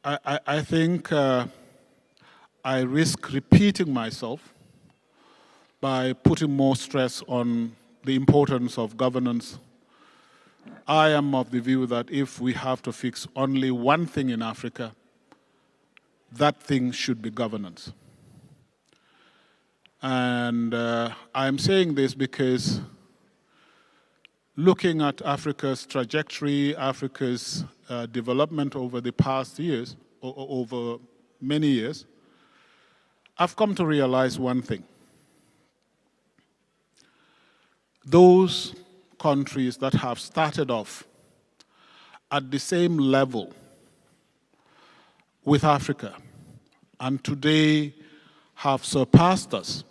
I think I risk repeating myself by putting more stress on the importance of governance. I am of the view that if we have to fix only one thing in Africa, that thing should be governance. And I'm saying this because looking at Africa's trajectory, Africa's development over the past years, over many years, I've come to realize one thing. Those countries that have started off at the same level with Africa and today have surpassed us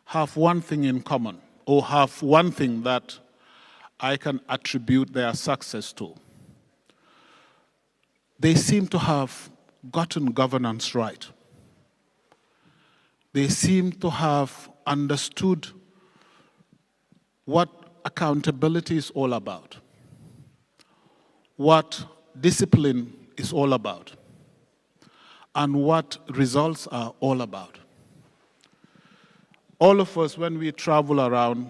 have one thing in common, or have one thing that I can attribute their success to. They seem to have gotten governance right. They seem to have understood what accountability is all about, what discipline is all about, and what results are all about. All of us, when we travel around,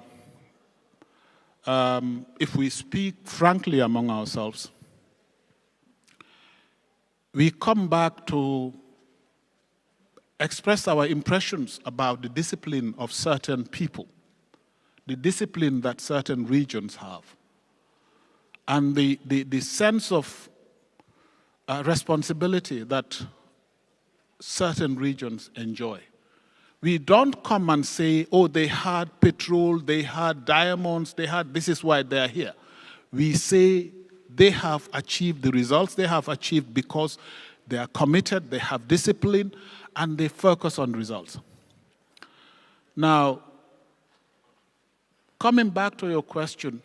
if we speak frankly among ourselves, we come back to express our impressions about the discipline of certain people, the discipline that certain regions have, and the sense of responsibility that certain regions enjoy. We don't come and say, oh, they had petrol, they had diamonds, this is why they're here. We say they have achieved the results they have achieved because they are committed, they have discipline, and they focus on results. Now, coming back to your question,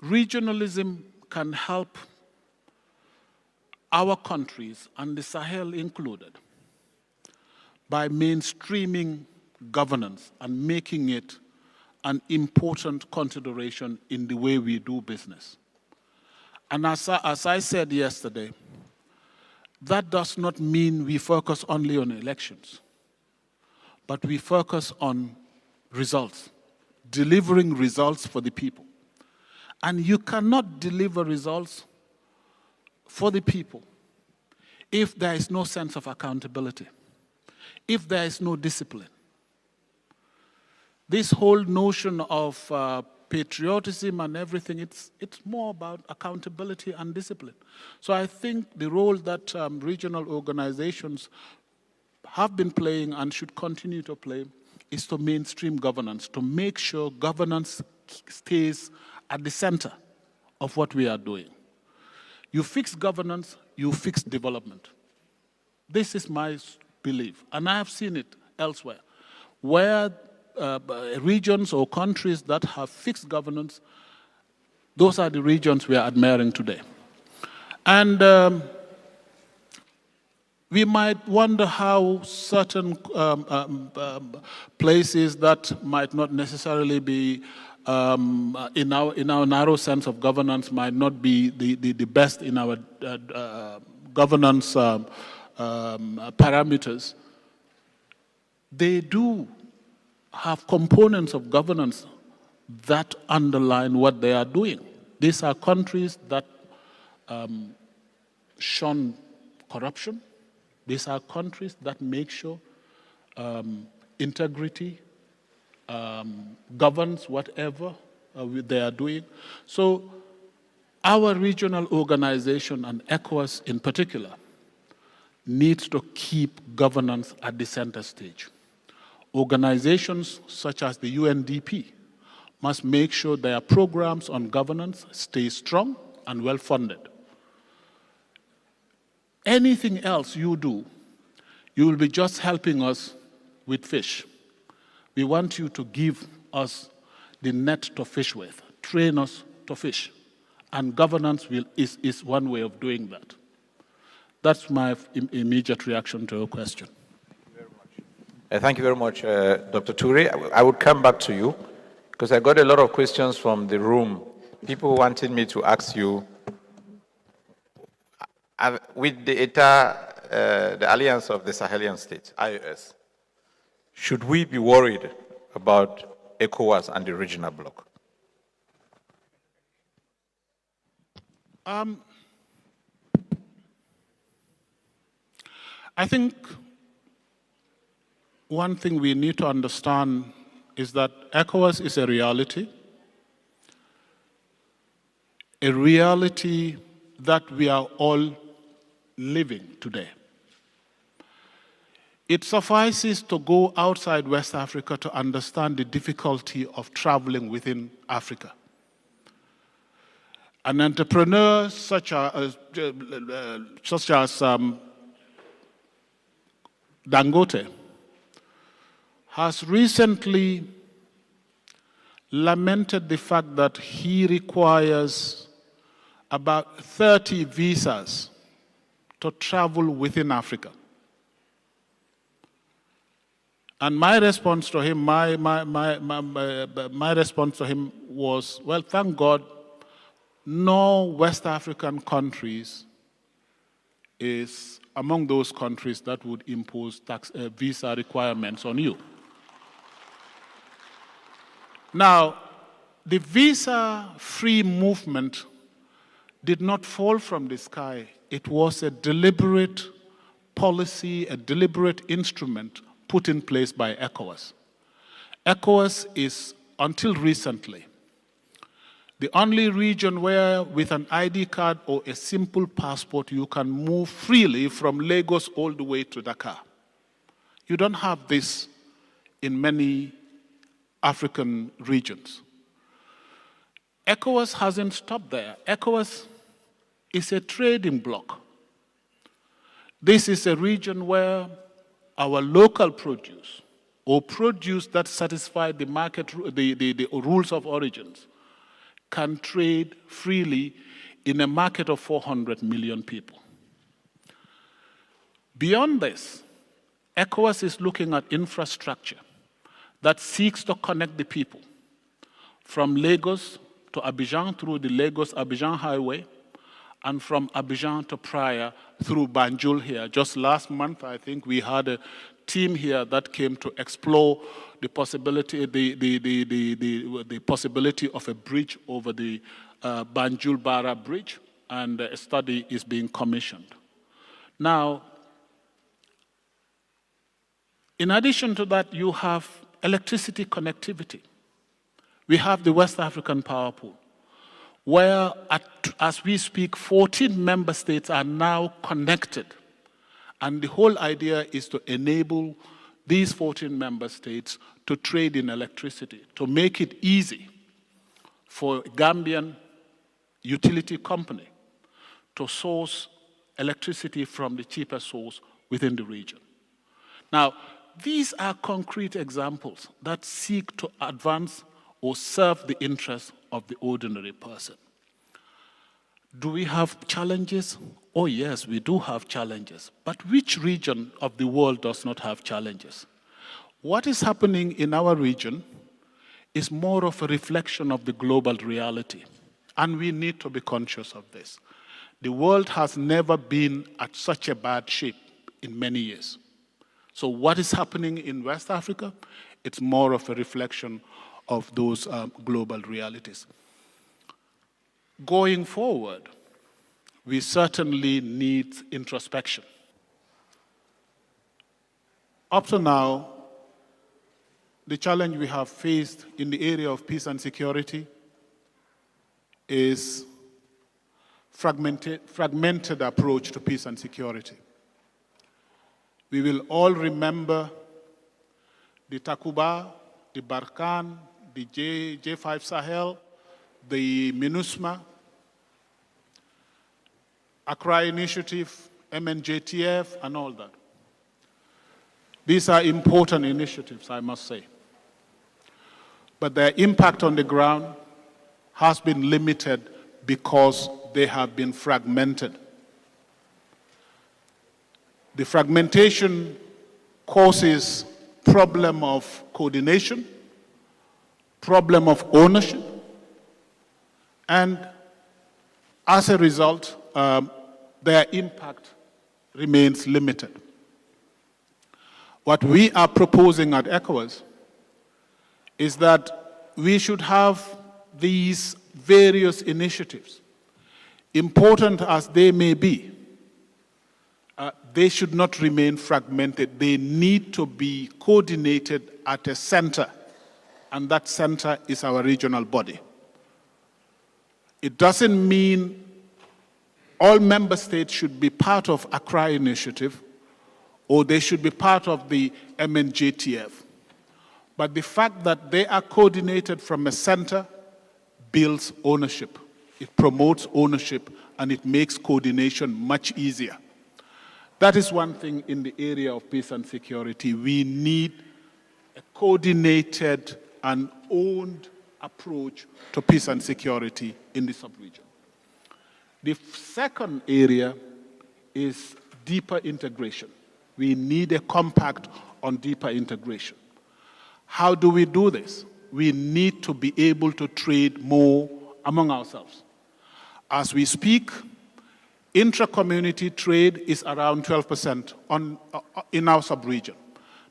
regionalism can help our countries, and the Sahel included, by mainstreaming governance and making it an important consideration in the way we do business. And as I said yesterday, that does not mean we focus only on elections, but we focus on results, delivering results for the people. And you cannot deliver results for the people if there is no sense of accountability, if there is no discipline. This whole notion of patriotism and everything, it's more about accountability and discipline. So I think the role that regional organizations have been playing and should continue to play is to mainstream governance, to make sure governance stays at the center of what we are doing. You fix governance, you fix development. This is my belief, and I have seen it elsewhere, where regions or countries that have fixed governance, those are the regions we are admiring today. And we might wonder how certain places that might not necessarily be, in our narrow sense of governance, might not be the best in our governance parameters. They do have components of governance that underline what they are doing. These are countries that shun corruption. These are countries that make sure integrity governs whatever they are doing. So our regional organization, and ECOWAS in particular, needs to keep governance at the center stage. Organizations such as the UNDP must make sure their programs on governance stay strong and well-funded. Anything else you do, you will be just helping us with fish. We want you to give us the net to fish with, train us to fish. And governance is one way of doing that. That's my immediate reaction to your question. Thank you very much, Dr. Touray. I would come back to you because I got a lot of questions from the room. People wanted me to ask you, With the ETA, the Alliance of the Sahelian States, IOS, should we be worried about ECOWAS and the regional bloc? I think one thing we need to understand is that ECOWAS is a reality that we are all living today. It suffices to go outside West Africa to understand the difficulty of traveling within Africa. An entrepreneur such as Dangote has recently lamented the fact that he requires about 30 visas to travel within Africa. And my response to him, my response to him was, well, thank God, no West African countries is among those countries that would impose visa requirements on you. Now, the visa-free movement did not fall from the sky. It was a deliberate policy, a deliberate instrument put in place by ECOWAS. ECOWAS is, until recently, the only region where with an ID card or a simple passport you can move freely from Lagos all the way to Dakar. You don't have this in many African regions. ECOWAS hasn't stopped there. ECOWAS is a trading bloc. This is a region where our local produce, or produce that satisfy the market, the rules of origins, can trade freely in a market of 400 million people. Beyond this, ECOWAS is looking at infrastructure that seeks to connect the people from Lagos to Abidjan through the Lagos-Abidjan highway, and from Abidjan to Praia through Banjul here. Just last month, I think we had a team here that came to explore the possibility, the possibility of a bridge over the Banjul-Bara bridge, and a study is being commissioned. Now, in addition to that, you have electricity connectivity. We have the West African Power Pool, where, as we speak, 14 member states are now connected. And the whole idea is to enable these 14 member states to trade in electricity, to make it easy for a Gambian utility company to source electricity from the cheapest source within the region. Now, these are concrete examples that seek to advance or serve the interests of the ordinary person. Do we have challenges? Oh yes, we do have challenges. But which region of the world does not have challenges? What is happening in our region is more of a reflection of the global reality. And we need to be conscious of this. The world has never been at such a bad shape in many years. So what is happening in West Africa? It's more of a reflection of those global realities. Going forward, we certainly need introspection. Up to now, the challenge we have faced in the area of peace and security is fragmented approach to peace and security. We will all remember the Takuba, the Barkhane, the J5 Sahel, the MINUSMA, Accra Initiative, MNJTF, and all that. These are important initiatives, I must say. But their impact on the ground has been limited because they have been fragmented. The fragmentation causes problem of coordination, problem of ownership, and as a result, their impact remains limited. What we are proposing at ECOWAS is that we should have these various initiatives, important as they may be. They should not remain fragmented. They need to be coordinated at a center, and that center is our regional body. It doesn't mean all member states should be part of Accra Initiative or they should be part of the MNJTF. But the fact that they are coordinated from a center builds ownership. It promotes ownership and it makes coordination much easier. That is one thing in the area of peace and security. We need a coordinated and owned approach to peace and security in the sub-region. The second area is deeper integration. We need a compact on deeper integration. How do we do this? We need to be able to trade more among ourselves. As we speak, intra-community trade is around 12% in our sub-region.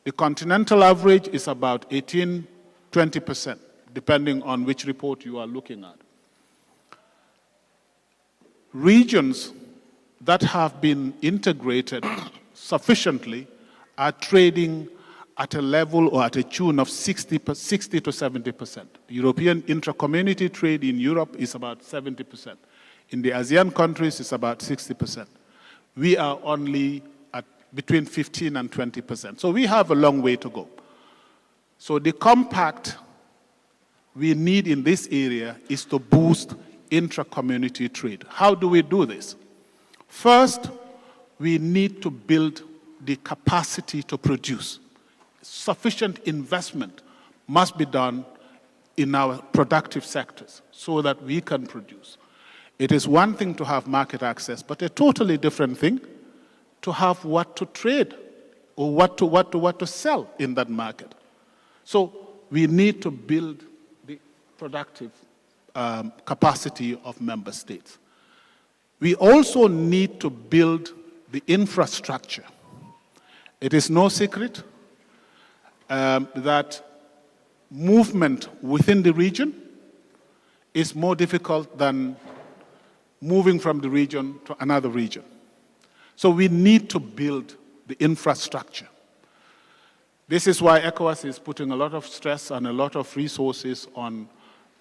The continental average is about 18, 20%, depending on which report you are looking at. Regions that have been integrated sufficiently are trading at a level or at a tune of 60 to 70%. European intra-community trade in Europe is about 70%. In the ASEAN countries, it's about 60%. We are only at between 15 and 20%. So we have a long way to go. So the compact we need in this area is to boost intra-community trade. How do we do this? First, we need to build the capacity to produce. Sufficient investment must be done in our productive sectors so that we can produce. It is one thing to have market access, but a totally different thing to have what to trade or what to sell in that market. So we need to build the productive capacity of member states. We also need to build the infrastructure. It is no secret that movement within the region is more difficult than moving from the region to another region. So we need to build the infrastructure. This is why ECOWAS is putting a lot of stress and a lot of resources on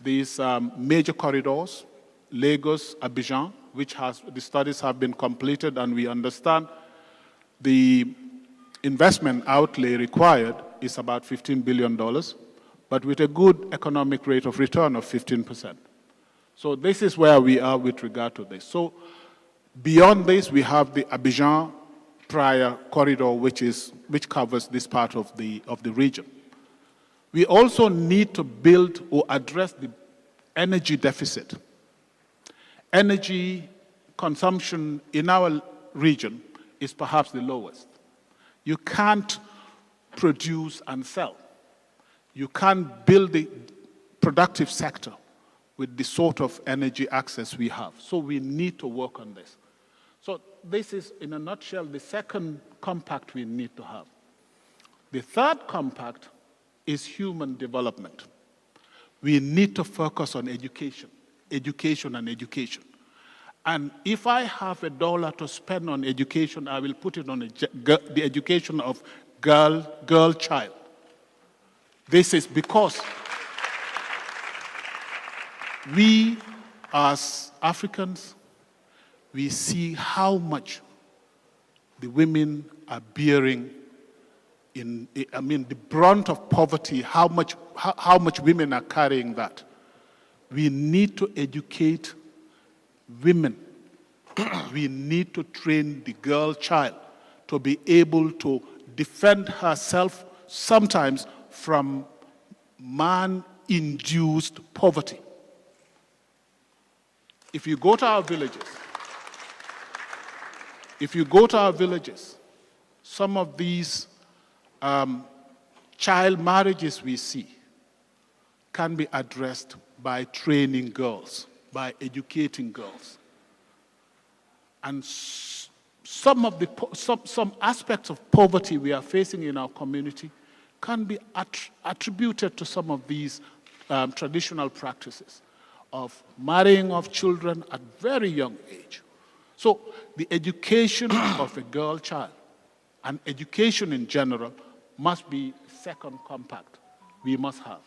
these major corridors, Lagos, Abidjan, which the studies have been completed, and we understand the investment outlay required is about $15 billion, but with a good economic rate of return of 15%. So this is where we are with regard to this. So beyond this, we have the Abidjan Praia corridor, which covers this part of the region. We also need to build or address the energy deficit. Energy consumption in our region is perhaps the lowest. You can't produce and sell. You can't build the productive sector with the sort of energy access we have. So we need to work on this. So this is, in a nutshell, the second compact we need to have. The third compact is human development. We need to focus on education, education and education. And if I have $1 to spend on education, I will put it on the education of girl child. This is because we, as Africans, we see how much the women are bearing the brunt of poverty, how much women are carrying that. We need to educate women. We need to train the girl child to be able to defend herself sometimes from man-induced poverty. If you go to our villages, some of these child marriages we see can be addressed by training girls, by educating girls. And some aspects of poverty we are facing in our community can be attributed to some of these traditional practices of marrying of children at very young age. So the education of a girl child and education in general must be second compact we must have.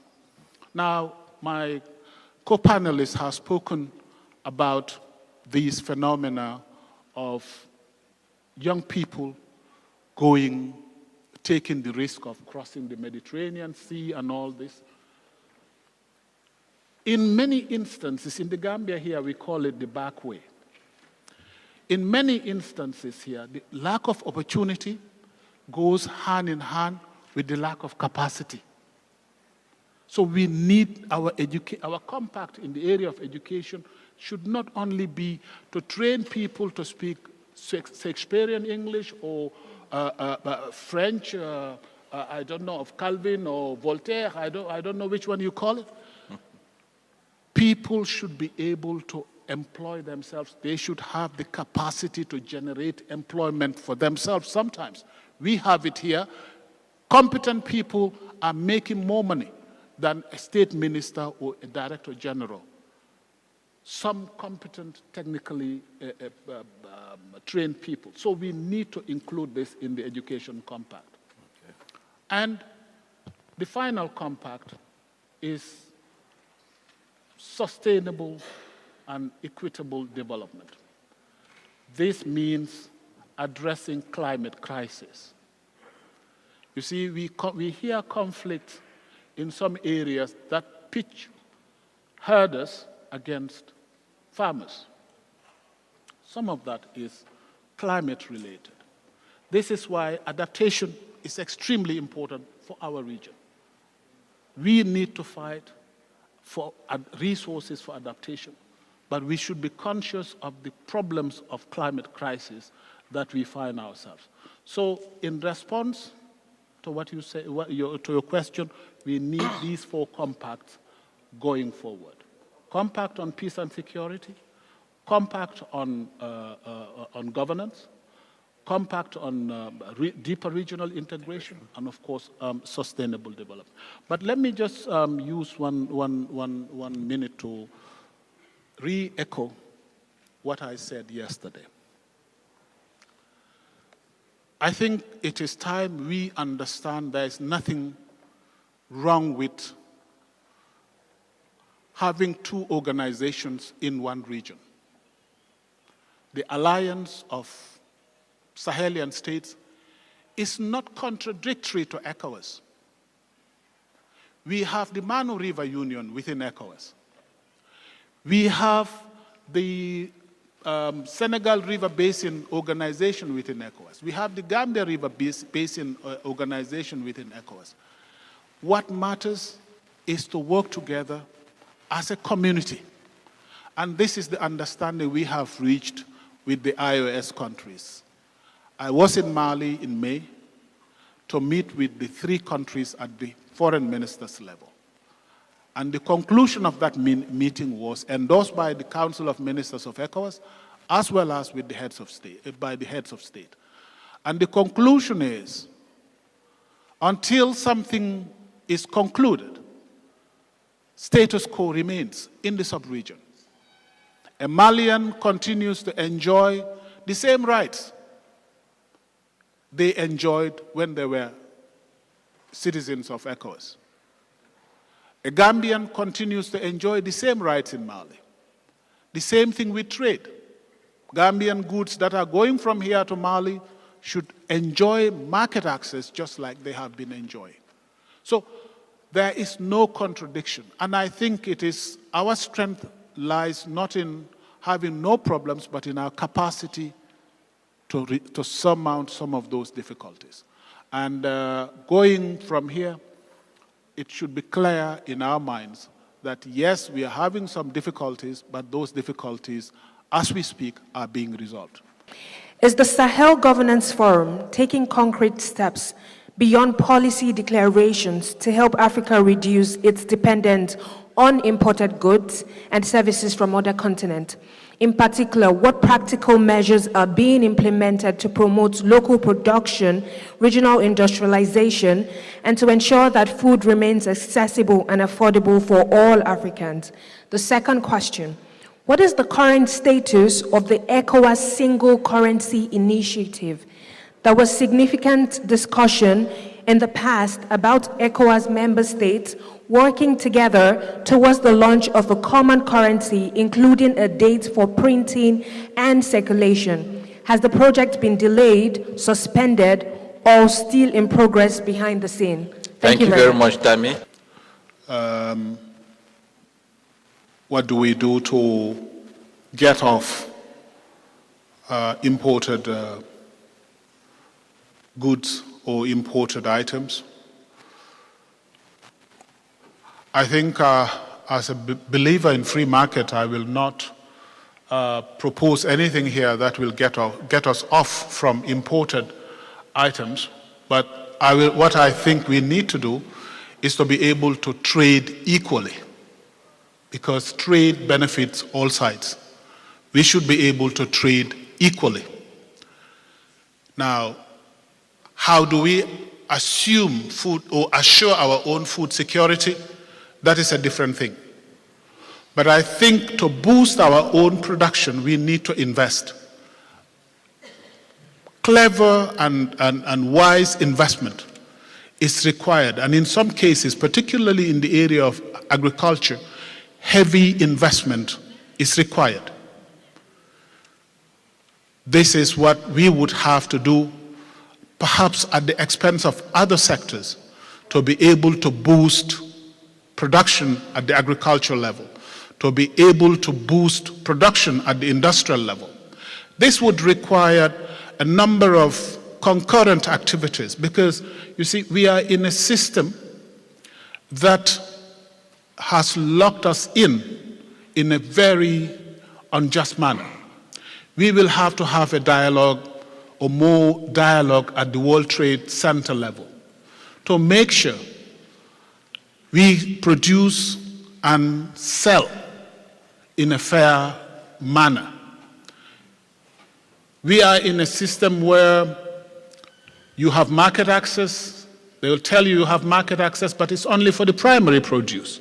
Now, my co-panelist has spoken about these phenomena of young people taking the risk of crossing the Mediterranean Sea and all this. In many instances, in the Gambia here, we call it the back way. In many instances here, the lack of opportunity goes hand in hand with the lack of capacity. So we need our compact in the area of education should not only be to train people to speak Shakespearean English or French, I don't know, of Calvin or Voltaire, I don't know which one you call it. People should be able to employ themselves. They should have the capacity to generate employment for themselves sometimes. We have it here. Competent people are making more money than a state minister or a director general. Some competent, technically trained people. So we need to include this in the education compact. Okay. And the final compact is sustainable and equitable development. This means addressing climate crisis. You see, we hear conflict in some areas that pitch herders against farmers. Some of that is climate related. This is why adaptation is extremely important for our region. We need to fight for resources for adaptation, but we should be conscious of the problems of climate crisis that we find ourselves. So in response to what you say, to your question, we need these 4 compacts going forward. Compact on peace and security, compact on governance, compact on deeper regional integration, and of course, sustainable development. But let me just use one minute to re-echo what I said yesterday. I think it is time we understand there is nothing wrong with having 2 organizations in one region. The alliance of Sahelian states is not contradictory to ECOWAS. We have the Manu River Union within ECOWAS. We have the Senegal River Basin Organization within ECOWAS. We have the Gambia River Basin Organization within ECOWAS. What matters is to work together as a community. And this is the understanding we have reached with the IOS countries. I was in Mali in May to meet with the 3 countries at the foreign ministers level. And the conclusion of that meeting was endorsed by the Council of Ministers of ECOWAS, as well as with the heads of state, by the heads of state. And the conclusion is, until something is concluded, status quo remains in the sub-region. A Malian continues to enjoy the same rights they enjoyed when they were citizens of ECOWAS. A Gambian continues to enjoy the same rights in Mali. The same thing with trade. Gambian goods that are going from here to Mali should enjoy market access just like they have been enjoying. So there is no contradiction. And I think it is our strength lies not in having no problems, but in our capacity to surmount some of those difficulties. And going from here, it should be clear in our minds that yes, we are having some difficulties, but those difficulties, as we speak, are being resolved. Is the Sahel Governance Forum taking concrete steps beyond policy declarations to help Africa reduce its dependence on imported goods and services from other continents? In particular, what practical measures are being implemented to promote local production, regional industrialization, and to ensure that food remains accessible and affordable for all Africans? The second question, what is the current status of the ECOWAS Single Currency Initiative? There was significant discussion in the past about ECOWAS member states working together towards the launch of a common currency, including a date for printing and circulation. Has the project been delayed, suspended, or still in progress behind the scene? Thank you very much, Dami. What do we do to get off imported goods or imported items? I think as a believer in free market, I will not propose anything here that will get us off from imported items. But what I think we need to do is to be able to trade equally, because trade benefits all sides. We should be able to trade equally. Now, how do we assume food or assure our own food security? That is a different thing. But I think to boost our own production, we need to invest. Clever and wise investment is required. And in some cases, particularly in the area of agriculture, heavy investment is required. This is what we would have to do, perhaps at the expense of other sectors, to be able to boost production at the agricultural level, to be able to boost production at the industrial level. This would require a number of concurrent activities, because, you see, we are in a system that has locked us in a very unjust manner. We will have to have a dialogue or more dialogue at the World Trade Center level to make sure we produce and sell in a fair manner. We are in a system where you have market access. They will tell you have market access, but it's only for the primary produce.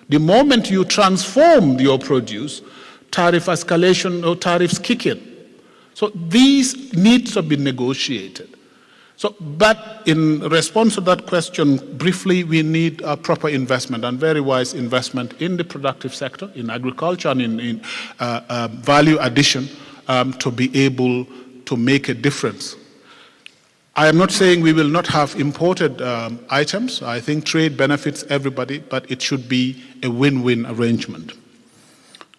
The moment you transform your produce, tariff escalation or tariffs kick in. So these need to be negotiated. But in response to that question, briefly, we need a proper investment and very wise investment in the productive sector, in agriculture and in value addition to be able to make a difference. I am not saying we will not have imported items. I think trade benefits everybody, but it should be a win-win arrangement.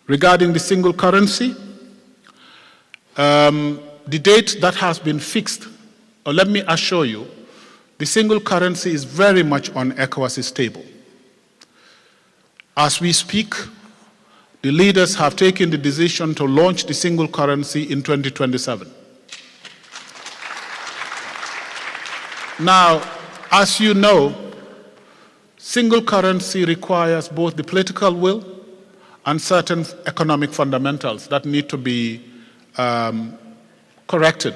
Regarding the single currency, the date that has been fixed, let me assure you, the single currency is very much on ECOWAS's table. As we speak, the leaders have taken the decision to launch the single currency in 2027. Now, as you know, single currency requires both the political will and certain economic fundamentals that need to be corrected.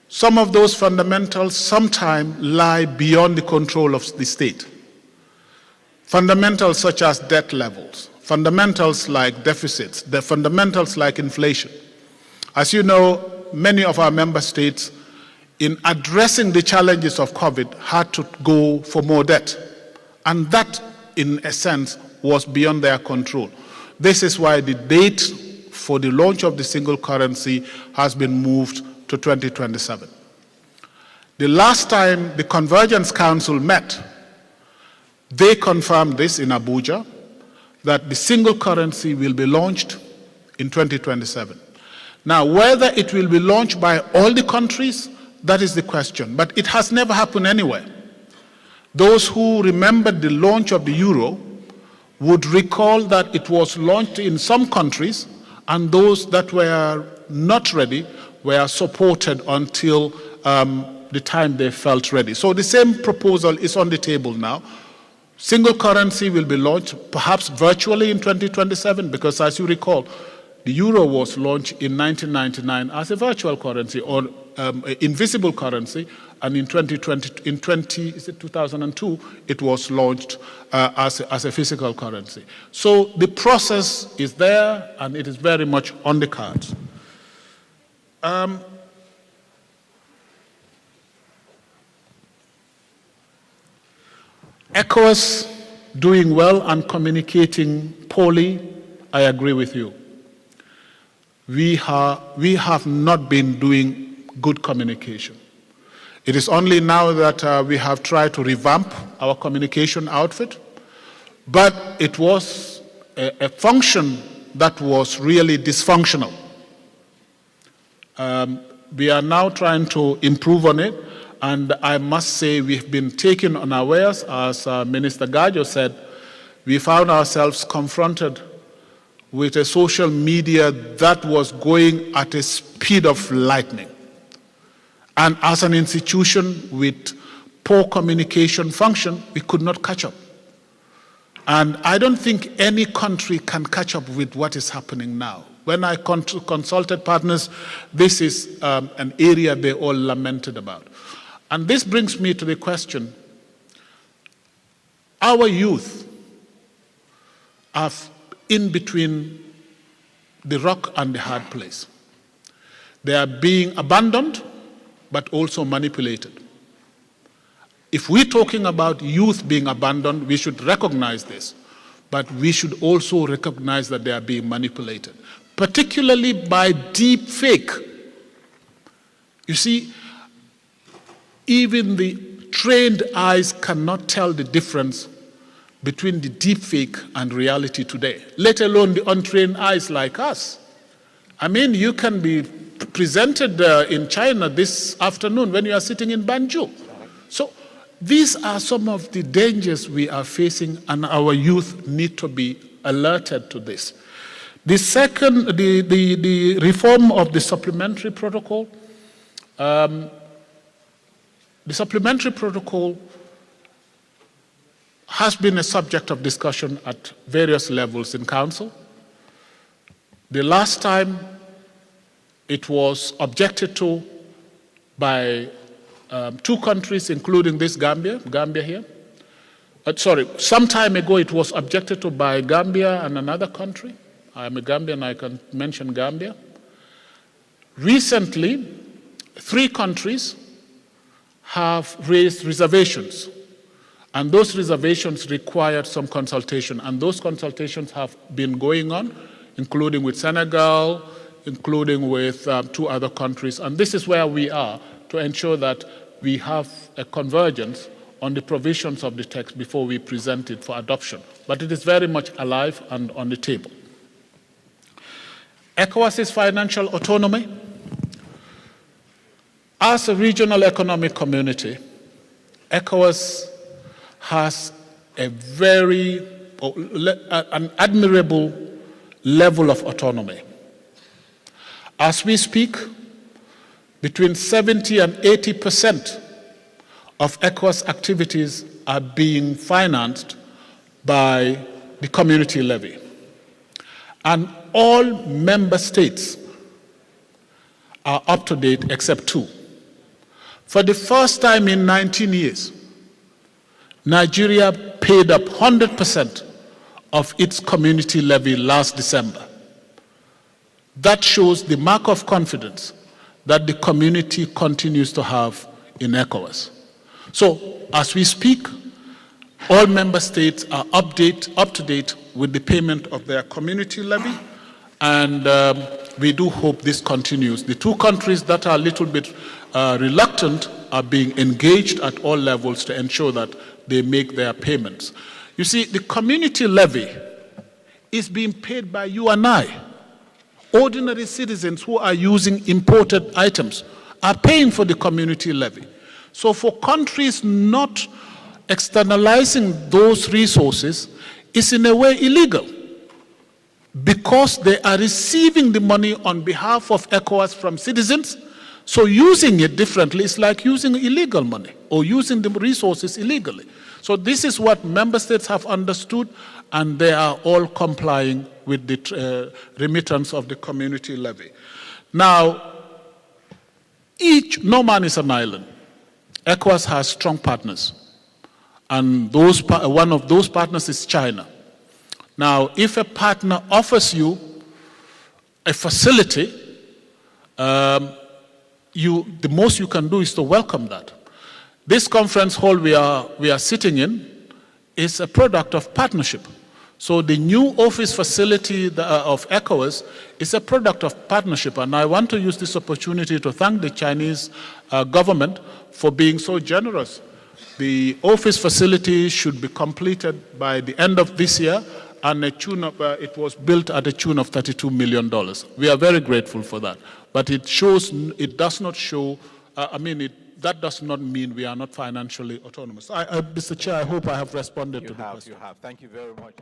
Some of those fundamentals sometimes lie beyond the control of the state. Fundamentals such as debt levels, fundamentals like deficits, the fundamentals like inflation. As you know, many of our member states, in addressing the challenges of COVID, had to go for more debt. And that, in a sense, was beyond their control. This is why the date for the launch of the single currency has been moved to 2027. The last time the Convergence Council met, they confirmed this in Abuja, that the single currency will be launched in 2027. Now, whether it will be launched by all the countries, that is the question. But it has never happened anywhere. Those who remembered the launch of the euro would recall that it was launched in some countries, and those that were not ready were supported until the time they felt ready. So the same proposal is on the table now. Single currency will be launched perhaps virtually in 2027, because as you recall, The euro was launched in 1999 as a virtual currency or invisible currency, and in 2002, it was launched as a physical currency. So the process is there, and it is very much on the cards. ECOWAS doing well and communicating poorly, I agree with you. We have not been doing good communication. It is only now that we have tried to revamp our communication outfit, but it was a function that was really dysfunctional. We are now trying to improve on it, and I must say we've been taken unawares. As Minister Gajo said, we found ourselves confronted with a social media that was going at a speed of lightning. And as an institution with poor communication function, we could not catch up. And I don't think any country can catch up with what is happening now. When I consulted partners, this is an area they all lamented about. And this brings me to the question, our youth are in between the rock and the hard place. They are being abandoned, but also manipulated. If we're talking about youth being abandoned, we should recognize this, but we should also recognize that they are being manipulated, particularly by deep fake. You see, even the trained eyes cannot tell the difference between the deep fake and reality today, let alone the untrained eyes like us. I mean, you can be presented in China this afternoon when you are sitting in Banjul. So these are some of the dangers we are facing, and our youth need to be alerted to this. The second, the reform of the supplementary protocol. The supplementary protocol has been a subject of discussion at various levels in Council. The last time it was objected to by two countries, including this Gambia here. Some time ago it was objected to by Gambia and another country. I am a Gambian, I can mention Gambia. Recently, 3 countries have raised reservations, and those reservations required some consultation, and those consultations have been going on, including with Senegal, including with 2 other countries, and this is where we are to ensure that we have a convergence on the provisions of the text before we present it for adoption. But it is very much alive and on the table. ECOWAS's financial autonomy. As a regional economic community, ECOWAS has an admirable level of autonomy. As we speak, between 70 and 80% of ECOWAS activities are being financed by the community levy. And all member states are up to date except 2. For the first time in 19 years, Nigeria paid up 100% of its community levy last December. That shows the mark of confidence that the community continues to have in ECOWAS. So, as we speak, all member states are up to date with the payment of their community levy, and we do hope this continues. The 2 countries that are a little bit reluctant are being engaged at all levels to ensure that they make their payments. You see, the community levy is being paid by you and I. Ordinary citizens who are using imported items are paying for the community levy. So for countries not externalizing those resources is in a way illegal, because they are receiving the money on behalf of ECOWAS from citizens, So using it differently is like using illegal money or using the resources illegally. So this is what member states have understood, and they are all complying with the remittance of the community levy. Now, no man is an island. ECOWAS has strong partners, and one of those partners is China. Now, if a partner offers you a facility, the most you can do is to welcome that. This conference hall we are sitting in is a product of partnership. So the new office facility of ECOWAS is a product of partnership, and I want to use this opportunity to thank the Chinese government for being so generous. The office facility should be completed by the end of this year, and it was built at a tune of $32 million. We are very grateful for that, but it does not show, that does not mean we are not financially autonomous. Mr. Chair, I hope I have responded to the question. You have. Thank you very much.